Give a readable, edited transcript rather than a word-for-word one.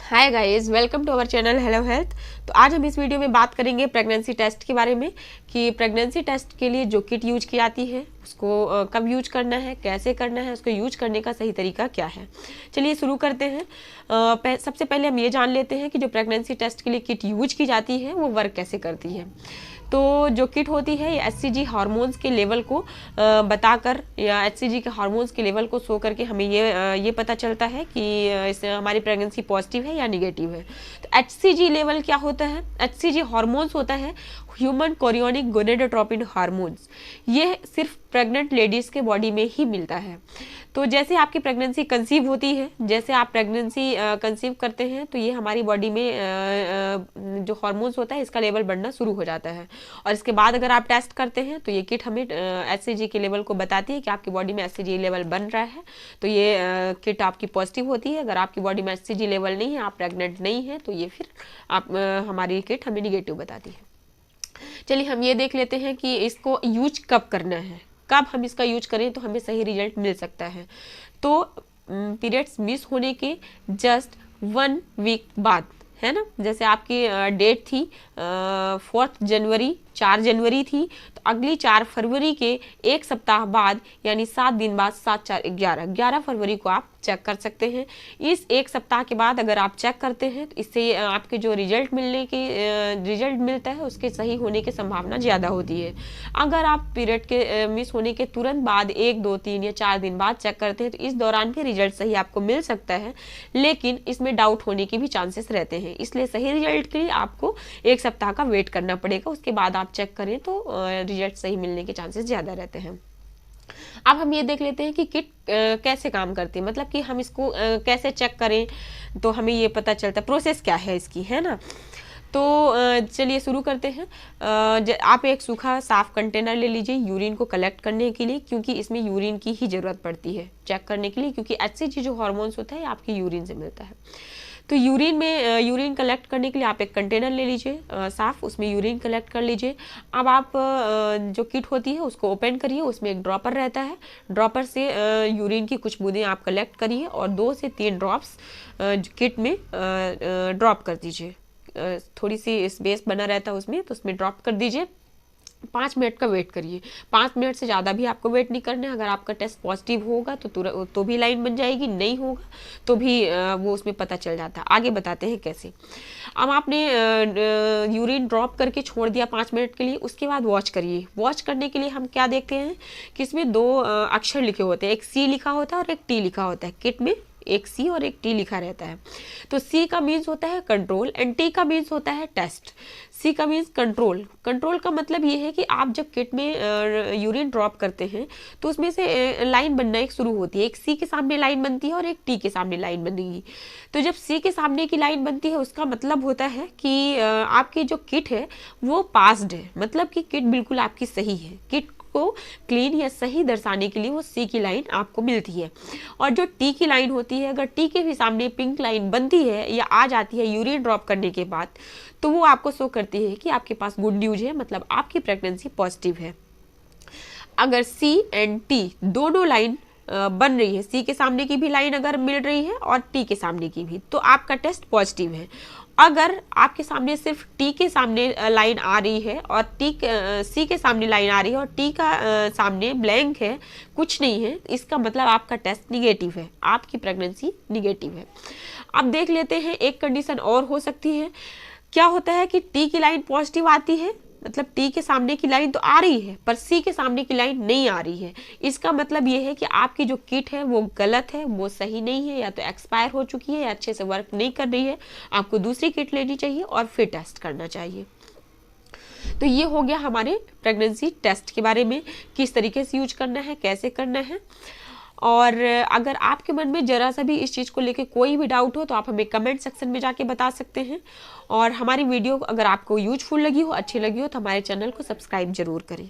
Hi guys, welcome to our channel hello health. तो आज हम इस वीडियो में बात करेंगे प्रेगनेंसी टेस्ट के बारे में कि प्रेगनेंसी टेस्ट के लिए जो किट यूज की जाती है उसको कब यूज करना है, कैसे करना है, उसको यूज करने का सही तरीका क्या है। चलिए शुरू करते हैं। सबसे पहले हम ये जान लेते हैं कि जो प्रेगनेंसी टेस्ट के लिए किट यूज की जाती है वो वर्क कैसे करती है। तो जो किट होती है ये HCG हार्मोन्स के लेवल को बताकर या HCG के हार्मोन्स के लेवल को शो करके हमें ये पता चलता है कि इससे हमारी प्रेगनेंसी पॉजिटिव है या निगेटिव है। तो HCG लेवल क्या होता है? HCG हार्मोन्स होता है ह्यूमन कोरियोनिक गोनेडोट्रोपिन हार्मोन्स। ये सिर्फ प्रेग्नेंट लेडीज के बॉडी में ही मिलता है। तो जैसे आपकी प्रेगनेंसी कंसीव होती है, जैसे आप प्रेगनेंसी कंसीव करते हैं तो ये हमारी बॉडी में जो हार्मोन्स होता है इसका लेवल बढ़ना शुरू हो जाता है। और इसके बाद अगर आप टेस्ट करते हैं तो ये किट हमें HCG के लेवल को बताती है कि आपकी बॉडी में HCG लेवल बन रहा है, तो ये किट आपकी पॉजिटिव होती है। अगर आपकी बॉडी में HCG लेवल नहीं है, आप प्रेग्नेंट नहीं है, तो ये फिर हमारी किट हमें निगेटिव बताती है। चलिए हम ये देख लेते हैं कि इसको यूज कब करना है, कब हम इसका यूज करें तो हमें सही रिजल्ट मिल सकता है। तो पीरियड्स मिस होने के जस्ट 1 वीक बाद, है ना, जैसे आपकी डेट थी 4 जनवरी, 4 जनवरी थी, तो अगली 4 फरवरी के एक सप्ताह बाद यानी 7 दिन बाद 7 4 11 फरवरी को आप चेक कर सकते हैं। इस एक सप्ताह के बाद अगर आप चेक करते हैं तो इससे आपके जो रिजल्ट मिलता है उसके सही होने की संभावना ज़्यादा होती है। अगर आप पीरियड के मिस होने के तुरंत बाद 1 2 3 या 4 दिन बाद चेक करते हैं तो इस दौरान भी रिजल्ट सही आपको मिल सकता है, लेकिन इसमें डाउट होने के भी चांसेस रहते हैं। इसलिए सही रिजल्ट के लिए आपको एक सप्ताह का वेट करना पड़ेगा, उसके बाद आप चेक करें तो रिजल्ट सही मिलने के चांसेस ज़्यादा रहते हैं। अब हम ये देख लेते हैं कि किट कैसे काम करती है, मतलब कि हम इसको कैसे चेक करें तो हमें ये पता चलता है प्रोसेस क्या है इसकी, है ना। तो चलिए शुरू करते हैं। आप एक सूखा साफ कंटेनर ले लीजिए यूरिन को कलेक्ट करने के लिए, क्योंकि इसमें यूरिन की ही ज़रूरत पड़ती है चेक करने के लिए, क्योंकि HCG जो हार्मोन्स होता है आपके यूरिन से मिलता है। तो यूरिन कलेक्ट करने के लिए आप एक कंटेनर ले लीजिए साफ, उसमें यूरिन कलेक्ट कर लीजिए। अब आप जो किट होती है उसको ओपन करिए, उसमें एक ड्रॉपर रहता है, ड्रॉपर से यूरिन की कुछ बूंदें आप कलेक्ट करिए और 2 से 3 ड्रॉप्स किट में ड्रॉप कर दीजिए। थोड़ी सी स्पेस बना रहता है उसमें, तो उसमें ड्रॉप कर दीजिए। 5 मिनट का वेट करिए। 5 मिनट से ज़्यादा भी आपको वेट नहीं करना है। अगर आपका टेस्ट पॉजिटिव होगा तो भी लाइन बन जाएगी, नहीं होगा तो भी वो उसमें पता चल जाता है। आगे बताते हैं कैसे। अब आपने यूरिन ड्रॉप करके छोड़ दिया 5 मिनट के लिए, उसके बाद वॉच करिए। वॉच करने के लिए हम क्या देखते हैं कि इसमें 2 अक्षर लिखे होते हैं, एक C लिखा होता है और एक T लिखा होता है। किट में एक C और एक T लिखा रहता है। तो C का मीन्स होता है कंट्रोल एंड T का मीन्स होता है टेस्ट। C का मीन्स कंट्रोल। कंट्रोल का मतलब ये है कि आप जब किट में यूरिन ड्रॉप करते हैं तो उसमें से लाइन बनना एक शुरू होती है। एक C के सामने लाइन बनती है और एक T के सामने लाइन बनेगी। तो जब C के सामने की लाइन बनती है उसका मतलब होता है कि आपकी जो किट है वो पास्ड है, मतलब कि किट बिल्कुल आपकी सही है। किट को क्लीन या सही दर्शाने के लिए वो C की लाइन आपको मिलती है। और जो T की लाइन होती है, अगर T के भी सामने पिंक लाइन बनती है या आ जाती है यूरिन ड्रॉप करने के बाद, तो वो आपको शो करती है कि आपके पास गुड न्यूज है, मतलब आपकी प्रेगनेंसी पॉजिटिव है। अगर C एंड T दोनों लाइन बन रही है, C के सामने की भी लाइन अगर मिल रही है और T के सामने की भी, तो आपका टेस्ट पॉजिटिव है। अगर आपके सामने सिर्फ T के सामने लाइन आ रही है और C के सामने लाइन आ रही है और T का सामने ब्लैंक है, कुछ नहीं है, इसका मतलब आपका टेस्ट निगेटिव है, आपकी प्रेगनेंसी निगेटिव है। अब देख लेते हैं एक कंडीशन और हो सकती है। क्या होता है कि T की लाइन पॉजिटिव आती है, मतलब T के सामने की लाइन तो आ रही है पर C के सामने की लाइन नहीं आ रही है। इसका मतलब ये है कि आपकी जो किट है वो गलत है, वो सही नहीं है, या तो एक्सपायर हो चुकी है या अच्छे से वर्क नहीं कर रही है। आपको दूसरी किट लेनी चाहिए और फिर टेस्ट करना चाहिए। तो ये हो गया हमारे प्रेगनेंसी टेस्ट के बारे में, किस तरीके से यूज करना है, कैसे करना है। और अगर आपके मन में जरा सा भी इस चीज़ को लेके कोई भी डाउट हो तो आप हमें कमेंट सेक्शन में जाके बता सकते हैं। और हमारी वीडियो अगर आपको यूजफुल लगी हो, अच्छी लगी हो, तो हमारे चैनल को सब्सक्राइब जरूर करें।